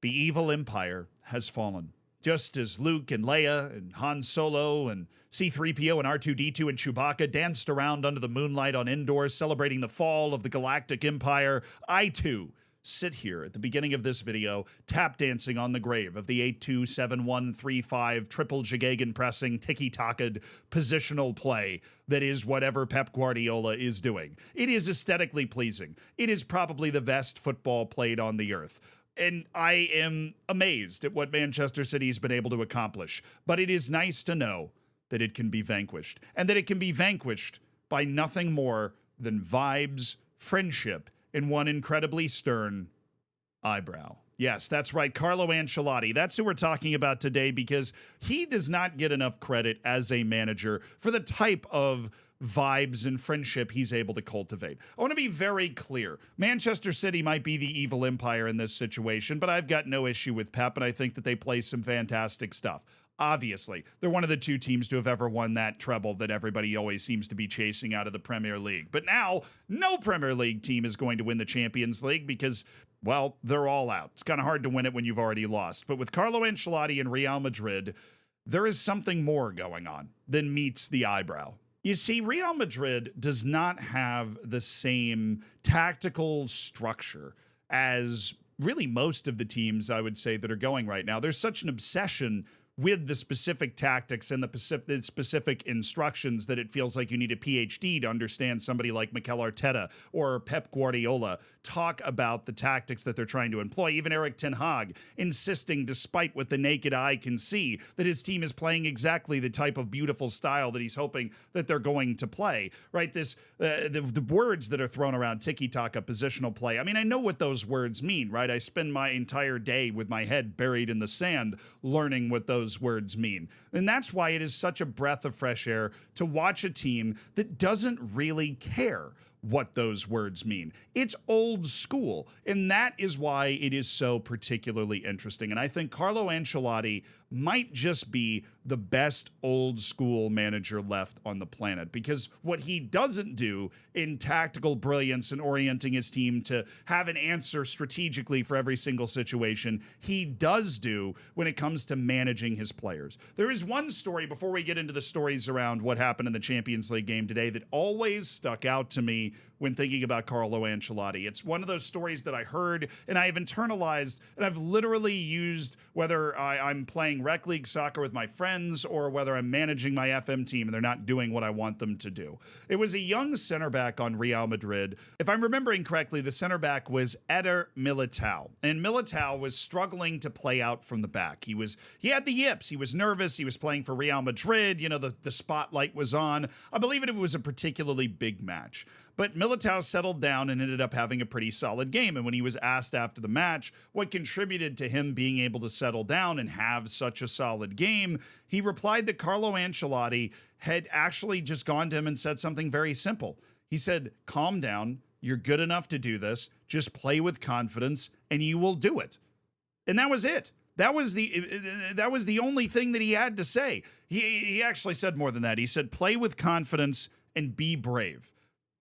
The evil empire has fallen. Just as Luke and Leia and Han Solo and C-3PO and R2-D2 and Chewbacca danced around under the moonlight on Endor celebrating the fall of the Galactic Empire, I too sit here at the beginning of this video tap dancing on the grave of the 8-2-7-1-3-5 triple Jigagan pressing tiki-taka'd positional play that is whatever Pep Guardiola is doing. It is aesthetically pleasing. It is probably the best football played on the earth. And I am amazed at what Manchester City's been able to accomplish. But it is nice to know that it can be vanquished. And that it can be vanquished by nothing more than vibes, friendship, and one incredibly stern eyebrow. Yes, that's right, Carlo Ancelotti. That's who we're talking about today because he does not get enough credit as a manager for the type of vibes and friendship he's able to cultivate. I want to be very clear. Manchester City might be the evil empire in this situation, but I've got no issue with Pep, and I think that they play some fantastic stuff. Obviously, they're one of the two teams to have ever won that treble that everybody always seems to be chasing out of the Premier League. But now, no Premier League team is going to win the Champions League because, well, they're all out. It's kind of hard to win it when you've already lost. But with Carlo Ancelotti and Real Madrid, there is something more going on than meets the eyebrow. You see, Real Madrid does not have the same tactical structure as really most of the teams, I would say, that are going right now. There's such an obsession with the specific tactics and the specific instructions that it feels like you need a PhD to understand somebody like Mikel Arteta or Pep Guardiola talk about the tactics that they're trying to employ. Even Erik ten Hag insisting, despite what the naked eye can see, that his team is playing exactly the type of beautiful style that he's hoping that they're going to play, right? The words that are thrown around, tiki-taka, positional play. I mean, I know what those words mean, right? I spend my entire day with my head buried in the sand learning what those words mean. And that's why it is such a breath of fresh air to watch a team that doesn't really care what those words mean. It's old school, and that is why it is so particularly interesting. And I think Carlo Ancelotti might just be the best old school manager left on the planet, because what he doesn't do in tactical brilliance and orienting his team to have an answer strategically for every single situation, he does do when it comes to managing his players. There is one story before we get into the stories around what happened in the Champions League game today that always stuck out to me when thinking about Carlo Ancelotti. It's one of those stories that I heard and I have internalized and I've literally used, whether I'm playing rec league soccer with my friends or whether I'm managing my FM team and they're not doing what I want them to do. It was a young center back on Real Madrid. If I'm remembering correctly, the center back was Eder Militao, and Militao was struggling to play out from the back. He had the yips. He was nervous. He was playing for Real Madrid. You know, the spotlight was on. I believe it was a particularly big match. But Militao settled down and ended up having a pretty solid game. And when he was asked after the match what contributed to him being able to settle down and have such a solid game, he replied that Carlo Ancelotti had actually just gone to him and said something very simple. He said, "Calm down. You're good enough to do this. Just play with confidence and you will do it." And that was it. That was the only thing that he had to say. He actually said more than that. He said, "Play with confidence and be brave."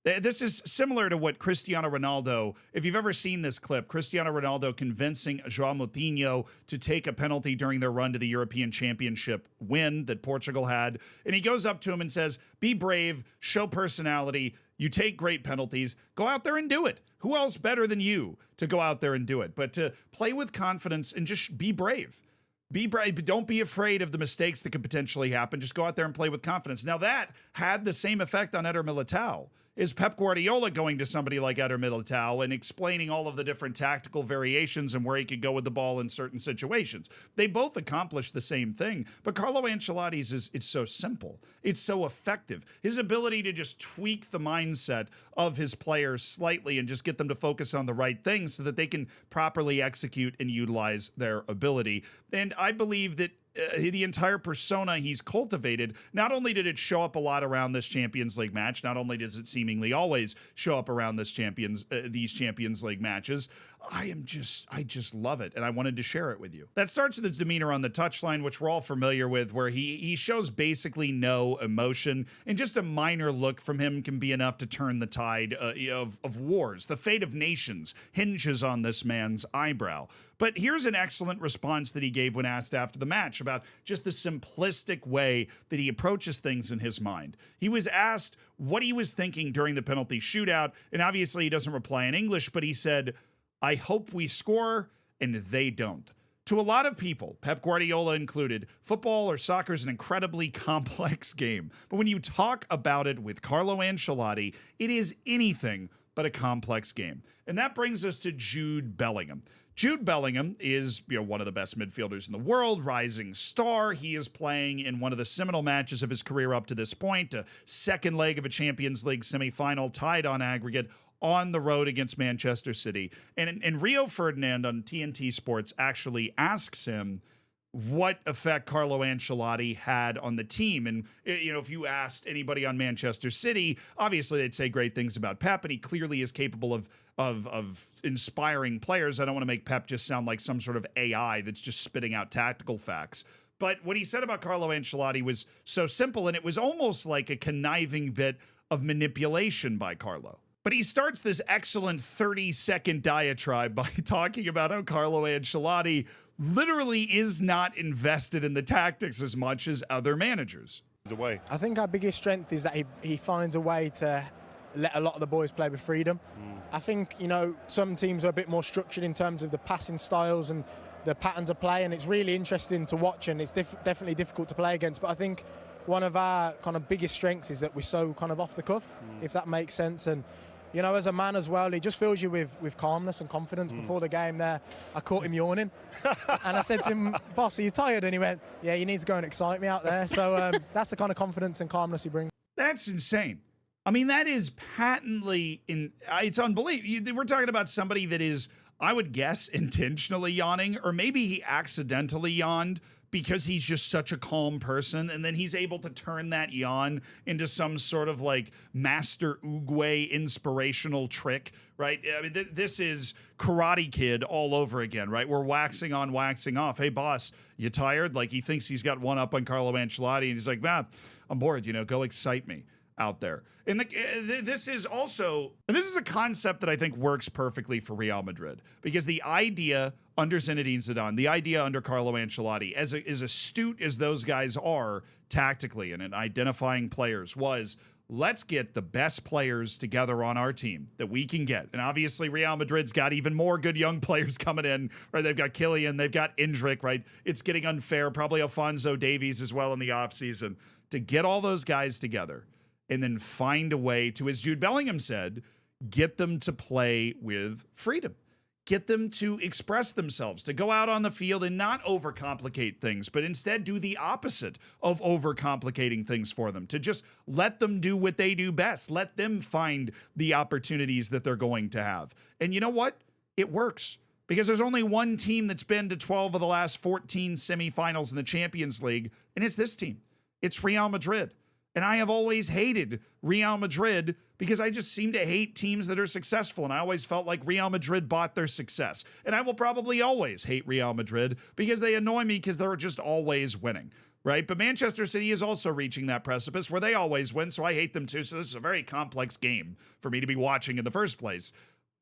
This is similar to what Cristiano Ronaldo, if you've ever seen this clip, Cristiano Ronaldo convincing João Moutinho to take a penalty during their run to the European Championship win that Portugal had. And he goes up to him and says, "Be brave, show personality. You take great penalties. Go out there and do it. Who else better than you to go out there and do it? But to play with confidence and just be brave. Be brave. Don't be afraid of the mistakes that could potentially happen. Just go out there and play with confidence." Now that had the same effect on Eder Militao. Is Pep Guardiola going to somebody like Eder Militao and explaining all of the different tactical variations and where he could go with the ball in certain situations? They both accomplish the same thing, but Carlo Ancelotti's it's so simple. It's so effective. His ability to just tweak the mindset of his players slightly and just get them to focus on the right things so that they can properly execute and utilize their ability. And I believe that the entire persona he's cultivated, not only did it show up a lot around this Champions League match, not only does it seemingly always show up around these Champions League matches, I just love it, and I wanted to share it with you. That starts with his demeanor on the touchline, which we're all familiar with, where he shows basically no emotion, and just a minor look from him can be enough to turn the tide of wars. The fate of nations hinges on this man's eyebrow. But here's an excellent response that he gave when asked after the match about just the simplistic way that he approaches things in his mind. He was asked what he was thinking during the penalty shootout, and obviously he doesn't reply in English, but he said, "I hope we score and they don't." To a lot of people, Pep Guardiola included, football or soccer is an incredibly complex game. But when you talk about it with Carlo Ancelotti, it is anything but a complex game. And that brings us to Jude Bellingham. Jude Bellingham is, one of the best midfielders in the world, rising star. He is playing in one of the seminal matches of his career up to this point, a second leg of a Champions League semifinal, tied on aggregate on the road against Manchester City. And Rio Ferdinand on TNT Sports actually asks him what effect Carlo Ancelotti had on the team. And, if you asked anybody on Manchester City, obviously they'd say great things about Pep, and he clearly is capable of inspiring players. I don't want to make Pep just sound like some sort of AI that's just spitting out tactical facts. But what he said about Carlo Ancelotti was so simple, and it was almost like a conniving bit of manipulation by Carlo. But he starts this excellent 30-second diatribe by talking about how Carlo Ancelotti literally is not invested in the tactics as much as other managers. I think our biggest strength is that he finds a way to let a lot of the boys play with freedom. I think, some teams are a bit more structured in terms of the passing styles and the patterns of play, and it's really interesting to watch, and it's definitely difficult to play against. But I think one of our kind of biggest strengths is that we're so kind of off the cuff, if that makes sense. And as a man as well, he just fills you with calmness and confidence. Before the game there, I caught him yawning. And I said to him, "Boss, are you tired?" And he went, "Yeah, you need to go and excite me out there." So that's the kind of confidence and calmness he brings. That's insane. I mean, that is patently, it's unbelievable. We're talking about somebody that is, I would guess, intentionally yawning, or maybe he accidentally yawned because he's just such a calm person, and then he's able to turn that yawn into some sort of like Master Oogway inspirational trick, right? I mean, this is Karate Kid all over again, right? We're waxing on, waxing off. Hey, boss, you tired? Like, he thinks he's got one up on Carlo Ancelotti, and he's like, I'm bored, go excite me out there. And this is a concept that I think works perfectly for Real Madrid, because the idea under Zinedine Zidane, the idea under Carlo Ancelotti, as astute as those guys are tactically and in identifying players, was let's get the best players together on our team that we can get. And obviously Real Madrid's got even more good young players coming in, right? They've got Kylian, they've got Endrick, right? It's getting unfair, probably Alphonso Davies as well in the offseason, to get all those guys together and then find a way to, as Jude Bellingham said, get them to play with freedom. Get them to express themselves, to go out on the field and not overcomplicate things, but instead do the opposite of overcomplicating things for them, to just let them do what they do best. Let them find the opportunities that they're going to have. And you know what? It works, because there's only one team that's been to 12 of the last 14 semifinals in the Champions League, and it's this team. It's Real Madrid. And I have always hated Real Madrid because I just seem to hate teams that are successful. And I always felt like Real Madrid bought their success. And I will probably always hate Real Madrid because they annoy me because they're just always winning, right? But Manchester City is also reaching that precipice where they always win, so I hate them too. So this is a very complex game for me to be watching in the first place.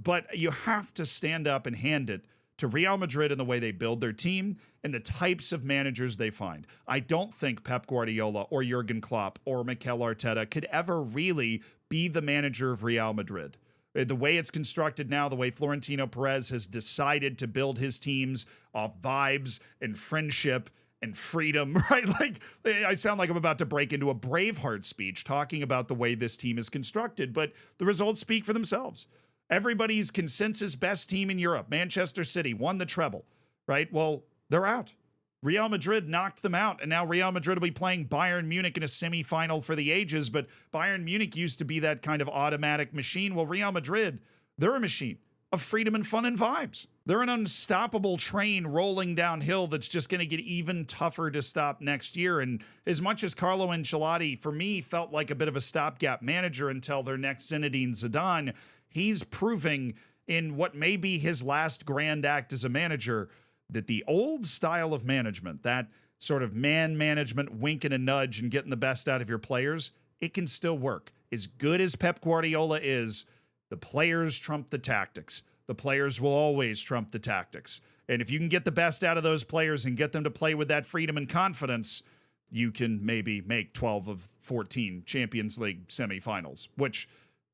But you have to stand up and hand it to Real Madrid and the way they build their team and the types of managers they find. I don't think Pep Guardiola or Jurgen Klopp or Mikel Arteta could ever really be the manager of Real Madrid. The way it's constructed now, the way Florentino Perez has decided to build his teams off vibes and friendship and freedom, right? Like, I sound like I'm about to break into a Braveheart speech talking about the way this team is constructed, but the results speak for themselves. Everybody's consensus best team in Europe, Manchester City, won the treble, right? Well, they're out. Real Madrid knocked them out, and now Real Madrid will be playing Bayern Munich in a semifinal for the ages, but Bayern Munich used to be that kind of automatic machine. Well, Real Madrid, they're a machine of freedom and fun and vibes. They're an unstoppable train rolling downhill that's just going to get even tougher to stop next year. And as much as Carlo Ancelotti, for me, felt like a bit of a stopgap manager until their next Zinedine Zidane, he's proving in what may be his last grand act as a manager, that the old style of management, that sort of man management, wink and a nudge and getting the best out of your players, it can still work. As good as Pep Guardiola is, the players trump the tactics. The players will always trump the tactics. And if you can get the best out of those players and get them to play with that freedom and confidence, you can maybe make 12 of 14 Champions League semifinals, which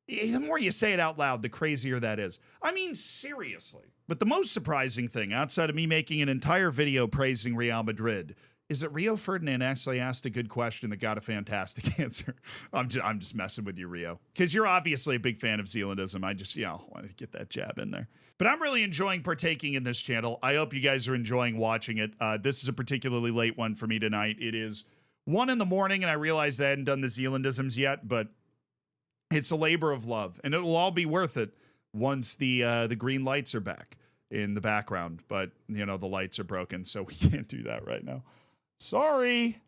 the more you say it out loud, the crazier that is. I mean, seriously. But the most surprising thing, outside of me making an entire video praising Real Madrid, is that Rio Ferdinand actually asked a good question that got a fantastic answer. I'm just messing with you, Rio, because you're obviously a big fan of Zealandism. I just, wanted to get that jab in there. But I'm really enjoying partaking in this channel. I hope you guys are enjoying watching it. This is a particularly late one for me tonight. It is 1 a.m, and I realized I hadn't done the Zealandisms yet, but it's a labor of love, and it will all be worth it once the green lights are back in the background. But, the lights are broken, so we can't do that right now. Sorry.